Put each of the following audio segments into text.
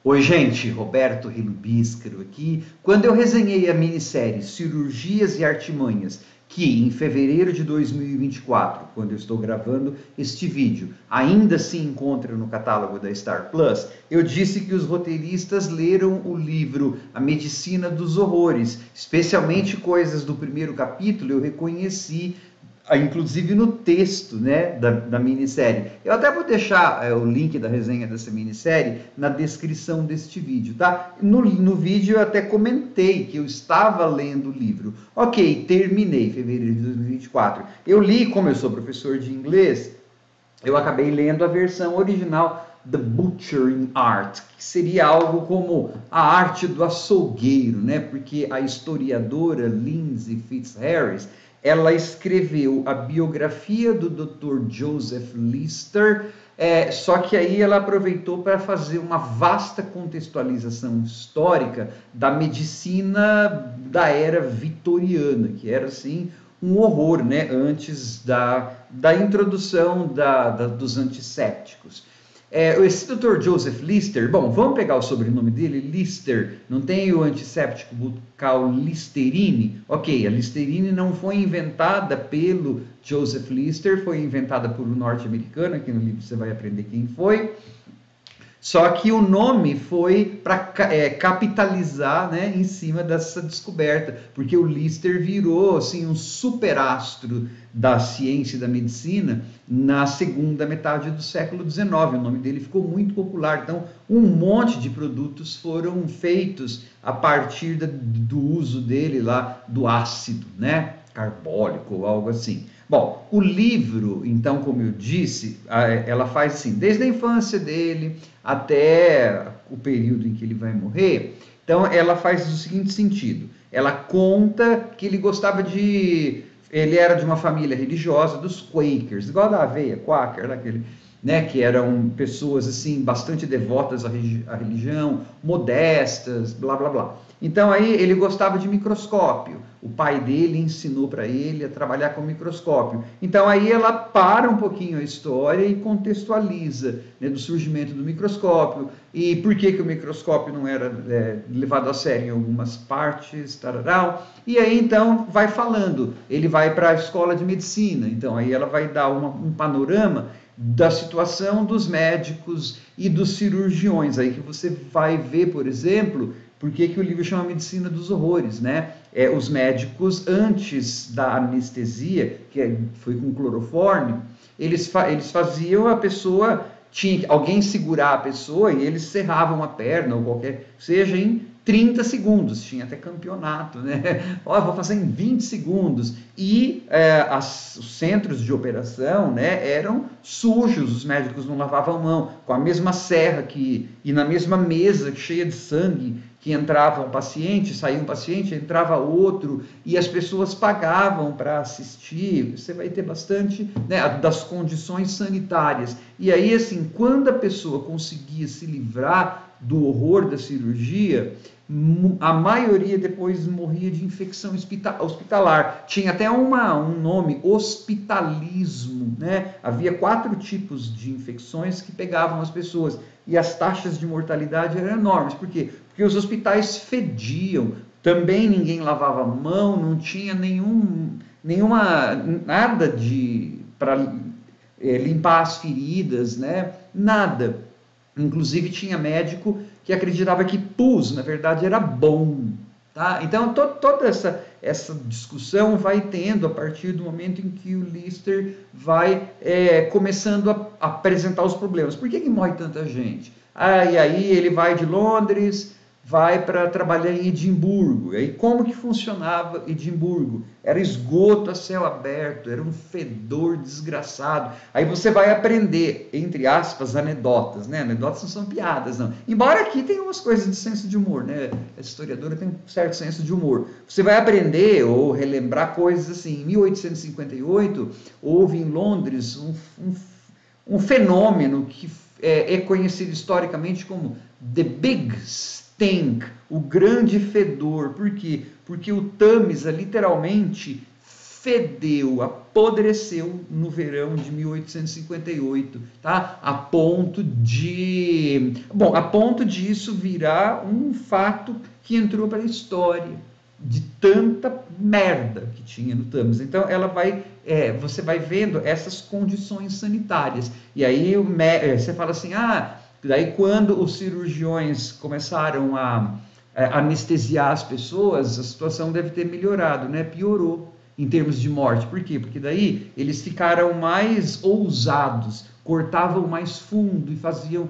Oi, gente, Roberto Rilubíscaro aqui. Quando eu resenhei a minissérie Cirurgias e Artimanhas, que em fevereiro de 2024, quando eu estou gravando este vídeo, ainda se encontra no catálogo da Star Plus, eu disse que os roteiristas leram o livro A Medicina dos Horrores, especialmente coisas do primeiro capítulo, eu reconheci inclusive no texto, né, da minissérie. Eu até vou deixar o link da resenha dessa minissérie na descrição deste vídeo, tá? No vídeo eu até comentei que eu estava lendo o livro. Ok, terminei, fevereiro de 2024. Eu li, como eu sou professor de inglês, eu acabei lendo a versão original The Butchering Art, que seria algo como a arte do açougueiro, né? Porque a historiadora Lindsay Fitzharris, ela escreveu a biografia do Dr. Joseph Lister, só que aí ela aproveitou para fazer uma vasta contextualização histórica da medicina da era vitoriana, que era assim um horror, né, antes da introdução dos antissépticos. Esse Dr. Joseph Lister, bom, vamos pegar o sobrenome dele, Lister, não tem o antisséptico bucal Listerine? Ok, a Listerine não foi inventada pelo Joseph Lister, foi inventada por um norte-americano, aqui no livro você vai aprender quem foi. Só que o nome foi para capitalizar, né, em cima dessa descoberta, porque o Lister virou assim, um superastro da ciência e da medicina na segunda metade do século XIX. O nome dele ficou muito popular. Então, um monte de produtos foram feitos a partir do uso dele lá, do ácido, né, carbólico ou algo assim. Bom, o livro, então, como eu disse, ela faz assim, desde a infância dele até o período em que ele vai morrer. Então, ela faz o seguinte sentido: ela conta que ele gostava de. Ele era de uma família religiosa, dos Quakers, igual da aveia, Quaker, daquele, né, que eram pessoas assim bastante devotas à religião, modestas, blá blá blá. Então aí ele gostava de microscópio. O pai dele ensinou para ele a trabalhar com microscópio. Então aí ela para um pouquinho a história e contextualiza, né, do surgimento do microscópio e por que o microscópio não era levado a sério em algumas partes, tararau. E aí então vai falando. Ele vai para a escola de medicina. Então aí ela vai dar um panorama da situação dos médicos e dos cirurgiões. Aí que você vai ver, por exemplo, por que o livro chama Medicina dos Horrores, né? Os médicos, antes da anestesia, que foi com clorofórmio, eles faziam a pessoa, tinha alguém segurar a pessoa e eles serravam a perna ou qualquer, seja em 30 segundos, tinha até campeonato, né? Ó, vou fazer em 20 segundos. E os centros de operação, né, eram sujos, os médicos não lavavam a mão, com a mesma serra e na mesma mesa cheia de sangue, que entrava um paciente, saía um paciente, entrava outro, e as pessoas pagavam para assistir. Você vai ter bastante, né, das condições sanitárias. E aí, assim, quando a pessoa conseguia se livrar do horror da cirurgia, a maioria depois morria de infecção hospitalar. Tinha até um nome, hospitalismo, né? Havia 4 tipos de infecções que pegavam as pessoas e as taxas de mortalidade eram enormes. Por quê? Porque os hospitais fediam, também ninguém lavava a mão, não tinha nada para limpar as feridas, né? Nada. Inclusive tinha médico que acreditava que pus, na verdade, era bom. Tá? Então, toda essa discussão vai tendo a partir do momento em que o Lister vai começando a apresentar os problemas. Por que morre tanta gente? E aí ele vai de Londres, vai para trabalhar em Edimburgo. E aí como que funcionava Edimburgo? Era esgoto a céu aberto, era um fedor desgraçado. Aí você vai aprender, entre aspas, anedotas, né? Anedotas não são piadas, não. Embora aqui tenha umas coisas de senso de humor, né? A historiadora tem um certo senso de humor. Você vai aprender ou relembrar coisas assim. Em 1858, houve em Londres um fenômeno que é conhecido historicamente como The Big Stink, o grande fedor. Por quê? Porque o Tâmisa literalmente fedeu, apodreceu no verão de 1858, tá? A ponto disso virar um fato que entrou para a história, de tanta merda que tinha no Thames. Então você vai vendo essas condições sanitárias, e aí você fala assim, daí quando os cirurgiões começaram a anestesiar as pessoas, a situação deve ter melhorado, né? Piorou em termos de morte. Por quê? Porque daí eles ficaram mais ousados, cortavam mais fundo e faziam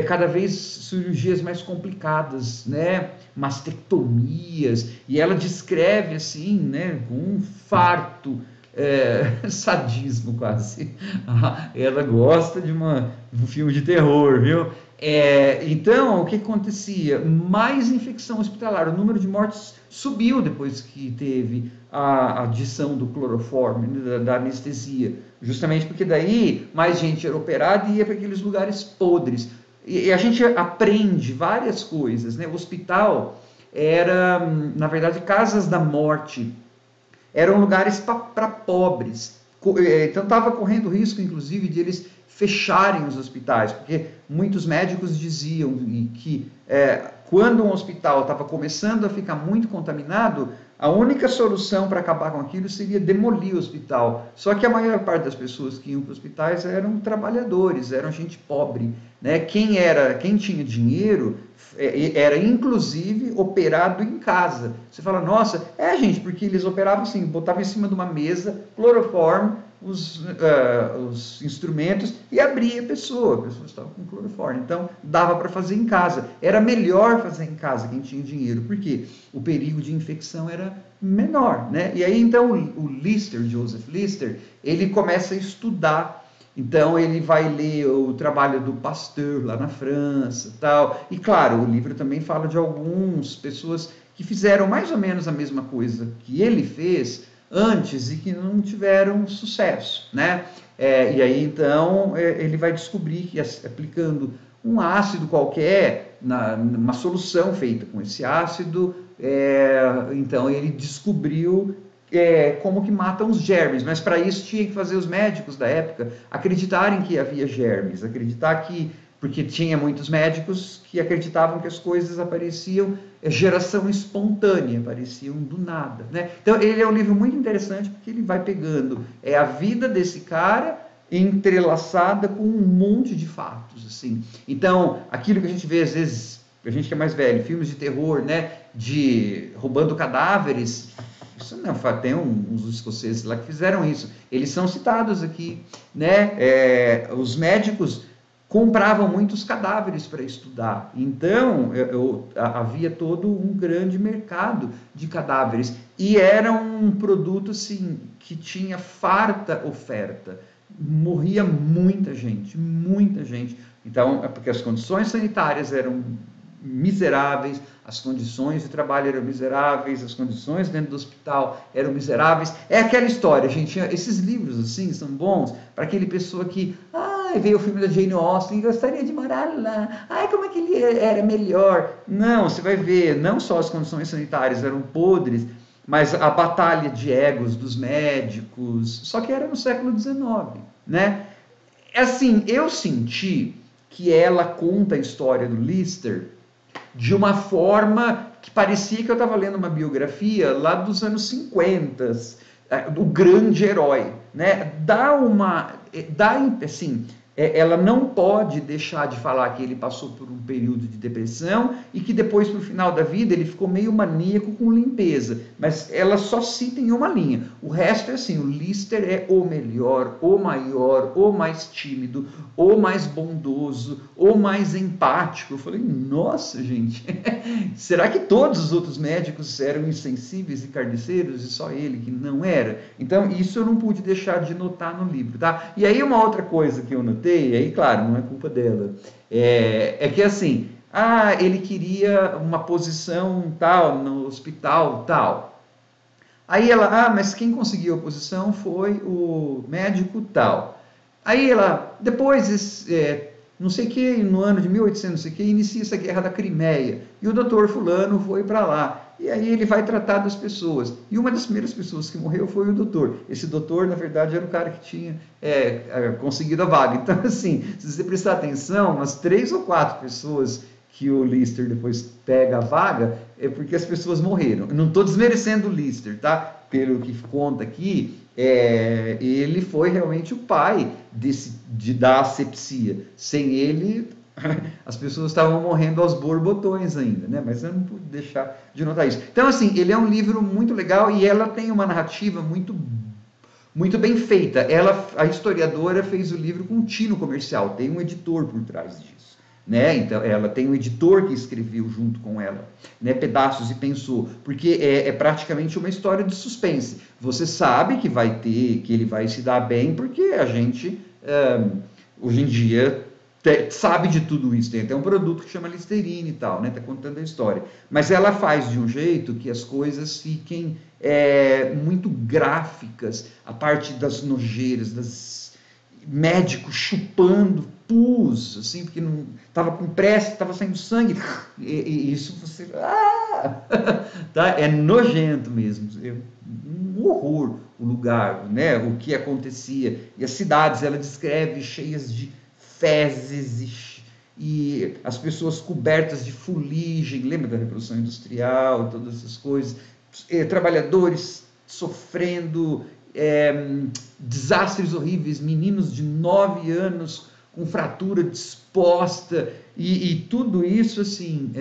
cada vez cirurgias mais complicadas, né? Mastectomias, e ela descreve assim, né? Com um farto sadismo quase. Ela gosta de um filme de terror, viu? Então, o que acontecia? Mais infecção hospitalar, o número de mortes subiu depois que teve a adição do cloroforme, né, da anestesia, justamente porque daí mais gente era operada e ia para aqueles lugares podres. E a gente aprende várias coisas, né? O hospital era, na verdade, casas da morte, eram lugares para pobres. Então estava correndo risco, inclusive, de eles fecharem os hospitais, porque muitos médicos diziam que quando um hospital estava começando a ficar muito contaminado, a única solução para acabar com aquilo seria demolir o hospital. Só que a maior parte das pessoas que iam para os hospitais eram trabalhadores, eram gente pobre, né? Quem tinha dinheiro era inclusive operado em casa. Você fala, nossa, gente, porque eles operavam assim, botavam em cima de uma mesa, cloroforme, os instrumentos e abria a pessoa estava com cloroforme, então dava para fazer em casa, era melhor fazer em casa quem tinha dinheiro, porque o perigo de infecção era menor, né? E aí então o Lister, Joseph Lister, ele começa a estudar, então ele vai ler o trabalho do Pasteur lá na França, tal, e claro, o livro também fala de algumas pessoas que fizeram mais ou menos a mesma coisa que ele fez antes e que não tiveram sucesso, né? E aí então ele vai descobrir que aplicando um ácido qualquer, uma solução feita com esse ácido, então ele descobriu como que matam os germes, mas para isso tinha que fazer os médicos da época acreditarem que havia germes, porque tinha muitos médicos que acreditavam que as coisas apareciam geração espontânea, apareciam do nada, né? Então ele é um livro muito interessante porque ele vai pegando a vida desse cara entrelaçada com um monte de fatos, assim. Então aquilo que a gente vê às vezes, a gente que é mais velho, filmes de terror, né, de roubando cadáveres, isso não tem uns escoceses lá que fizeram isso, eles são citados aqui, né? Os médicos compravam muitos cadáveres para estudar. Então, havia todo um grande mercado de cadáveres. E era um produto assim, que tinha farta oferta. Morria muita gente, muita gente. Então, porque as condições sanitárias eram miseráveis, as condições de trabalho eram miseráveis, as condições dentro do hospital eram miseráveis. É aquela história, gente. Esses livros, assim, são bons para aquele pessoa que veio o filme da Jane Austen, gostaria de morar lá, como é que ele era melhor. Não, você vai ver, não só as condições sanitárias eram podres, mas a batalha de egos dos médicos, só que era no século XIX, né? Assim, eu senti que ela conta a história do Lister de uma forma que parecia que eu estava lendo uma biografia lá dos anos 50, do grande herói, né? Assim, ela não pode deixar de falar que ele passou por um período de depressão e que depois, no final da vida, ele ficou meio maníaco com limpeza, mas ela só cita em uma linha. O resto é assim, o Lister é o melhor, o maior, o mais tímido, o mais bondoso, o mais empático. Eu falei, nossa, gente, será que todos os outros médicos eram insensíveis e cardeceiros e só ele que não era? Então, isso eu não pude deixar de notar no livro, tá? E aí uma outra coisa que eu notei, e aí, claro, não é culpa dela, é que assim, ele queria uma posição tal, no hospital tal. Aí ela, mas quem conseguiu a posição foi o médico tal. Aí ela, depois, não sei que, no ano de 1800, não sei que, inicia essa guerra da Crimeia, e o doutor fulano foi para lá. E aí ele vai tratar das pessoas. E uma das primeiras pessoas que morreu foi o doutor. Esse doutor, na verdade, era o cara que tinha conseguido a vaga. Então, assim, se você prestar atenção, umas 3 ou 4 pessoas que o Lister depois pega a vaga, é porque as pessoas morreram. Eu não estou desmerecendo o Lister, tá? Pelo que conta aqui, ele foi realmente o pai da asepsia. Sem ele, as pessoas estavam morrendo aos borbotões ainda, né? Mas eu não pude deixar de notar isso. Então, assim, ele é um livro muito legal e ela tem uma narrativa muito bem feita. A historiadora fez o livro com um tino comercial, tem um editor por trás disso. Né? Então, ela tem um editor que escreveu junto com ela, né? Pedaços e pensou, porque é praticamente uma história de suspense. Você sabe que que ele vai se dar bem, porque a gente, hoje em dia, sabe de tudo isso. Tem até um produto que chama Listerine e tal, né? Tá contando a história. Mas ela faz de um jeito que as coisas fiquem muito gráficas, a parte das nojeiras, das médicos chupando pus, assim, porque não estava com pressa, estava saindo sangue, e isso você... tá? É nojento mesmo, é um horror o lugar, né? O que acontecia, e as cidades, ela descreve cheias de fezes e as pessoas cobertas de fuligem, lembra da Revolução Industrial, todas essas coisas, trabalhadores sofrendo desastres horríveis, meninos de 9 anos com fratura exposta, e tudo isso, assim,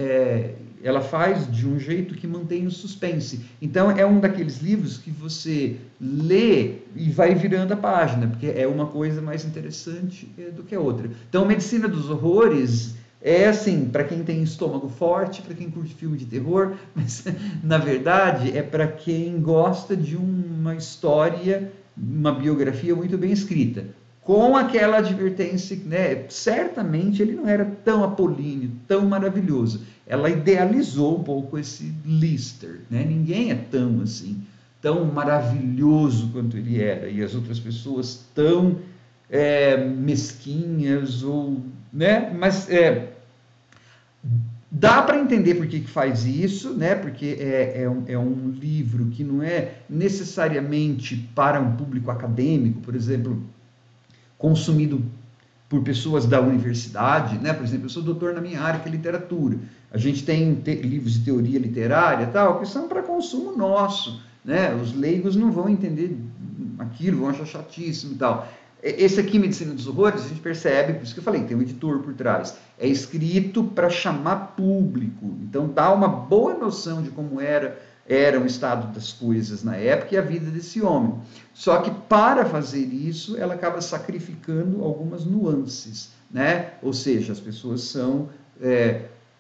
ela faz de um jeito que mantém o suspense. Então, é um daqueles livros que você lê e vai virando a página, porque é uma coisa mais interessante do que a outra. Então, Medicina dos Horrores é assim, para quem tem estômago forte, para quem curte filme de terror, mas, na verdade, é para quem gosta de uma história, uma biografia muito bem escrita, com aquela advertência, né? Certamente ele não era tão apolíneo, tão maravilhoso. Ela idealizou um pouco esse Lister, né? Ninguém é tão assim, tão maravilhoso quanto ele era, e as outras pessoas tão mesquinhas, ou, né? Mas dá para entender por que faz isso, né? Porque é um livro que não é necessariamente para um público acadêmico, por exemplo, consumido por pessoas da universidade, né? Por exemplo, eu sou doutor na minha área, que é literatura. A gente tem livros de teoria literária, tal, que são para consumo nosso, né? Os leigos não vão entender aquilo, vão achar chatíssimo e tal. Esse aqui, Medicina dos Horrores, a gente percebe, por isso que eu falei, tem um editor por trás. É escrito para chamar público, então dá uma boa noção de como era o estado das coisas na época e a vida desse homem. Só que para fazer isso, ela acaba sacrificando algumas nuances, né? Ou seja, as pessoas são...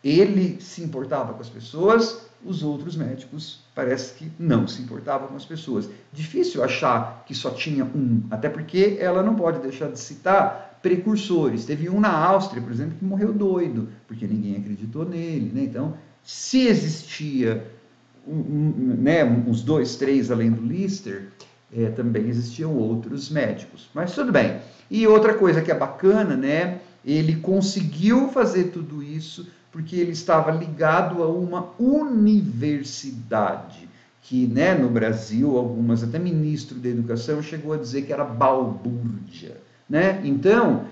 ele se importava com as pessoas, os outros médicos parece que não se importavam com as pessoas. Difícil achar que só tinha um, até porque ela não pode deixar de citar precursores. Teve um na Áustria, por exemplo, que morreu doido, porque ninguém acreditou nele, né? Então, se existia né, uns 2, 3 além do Lister, também existiam outros médicos. Mas tudo bem. E outra coisa que é bacana, né? Ele conseguiu fazer tudo isso porque ele estava ligado a uma universidade, que, né, no Brasil, até ministro da Educação chegou a dizer que era balbúrdia, né? Então,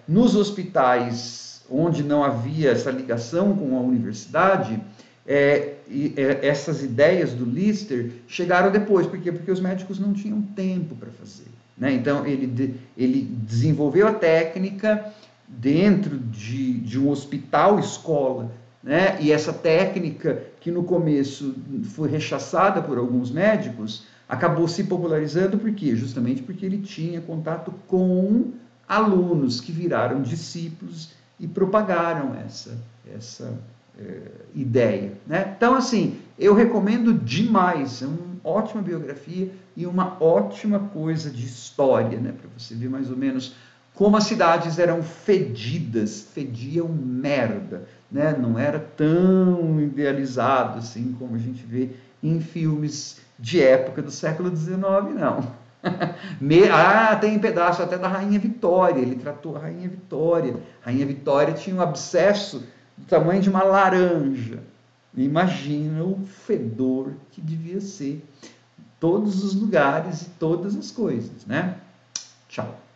nos hospitais onde não havia essa ligação com a universidade, essas ideias do Lister chegaram depois. Por quê? Porque os médicos não tinham tempo para fazer, né? Então, ele desenvolveu a técnica dentro de um hospital-escola, né? E essa técnica, que no começo foi rechaçada por alguns médicos, acabou se popularizando. Por quê? Justamente porque ele tinha contato com alunos que viraram discípulos e propagaram essa ideia, né? Então, assim, eu recomendo demais. É uma ótima biografia e uma ótima coisa de história, né? Para você ver mais ou menos como as cidades eram fediam merda, né? Não era tão idealizado assim como a gente vê em filmes de época do século XIX, não. Tem um pedaço até da Rainha Vitória, ele tratou a Rainha Vitória. A Rainha Vitória tinha um abscesso do tamanho de uma laranja, Imagina o fedor que devia ser todos os lugares e todas as coisas, né? Tchau.